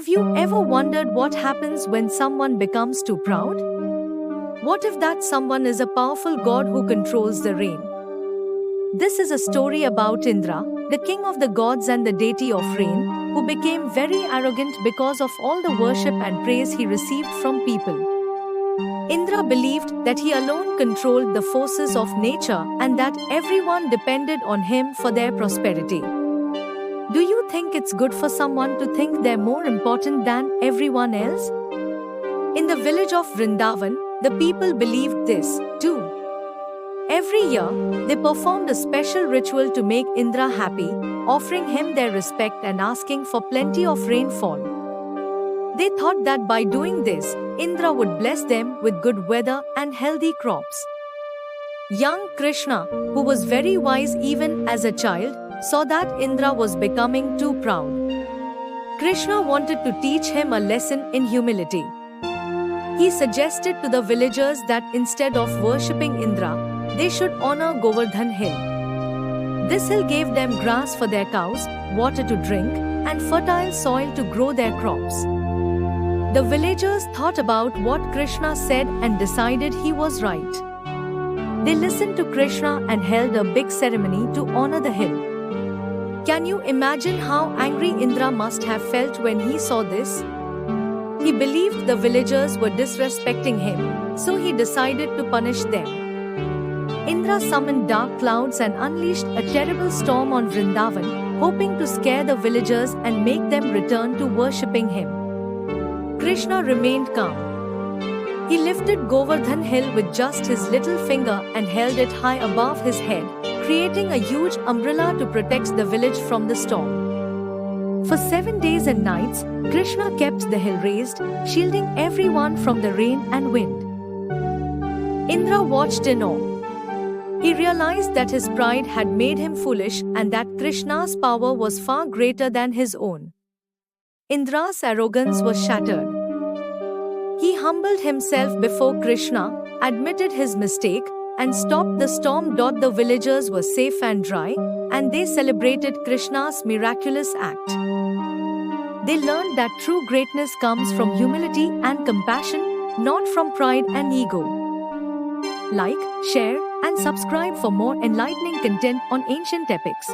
Have you ever wondered what happens when someone becomes too proud? What if that someone is a powerful god who controls the rain? This is a story about Indra, the king of the gods and the deity of rain, who became very arrogant because of all the worship and praise he received from people. Indra believed that he alone controlled the forces of nature and that everyone depended on him for their prosperity. Do you think it's good for someone to think they're more important than everyone else? In the village of Vrindavan, the people believed this, too. Every year, they performed a special ritual to make Indra happy, offering him their respect and asking for plenty of rainfall. They thought that by doing this, Indra would bless them with good weather and healthy crops. Young Krishna, who was very wise even as a child, saw that Indra was becoming too proud. Krishna wanted to teach him a lesson in humility. He suggested to the villagers that instead of worshipping Indra, they should honor Govardhan Hill. This hill gave them grass for their cows, water to drink, and fertile soil to grow their crops. The villagers thought about what Krishna said and decided he was right. They listened to Krishna and held a big ceremony to honor the hill. Can you imagine how angry Indra must have felt when he saw this? He believed the villagers were disrespecting him, so he decided to punish them. Indra summoned dark clouds and unleashed a terrible storm on Vrindavan, hoping to scare the villagers and make them return to worshipping him. Krishna remained calm. He lifted Govardhan Hill with just his little finger and held it high above his head, creating a huge umbrella to protect the village from the storm. For 7 days and nights, Krishna kept the hill raised, shielding everyone from the rain and wind. Indra watched in awe. He realized that his pride had made him foolish and that Krishna's power was far greater than his own. Indra's arrogance was shattered. He humbled himself before Krishna, admitted his mistake, and stopped the storm. The villagers were safe and dry, and they celebrated Krishna's miraculous act. They learned that true greatness comes from humility and compassion, not from pride and ego. Like, share, and subscribe for more enlightening content on ancient epics.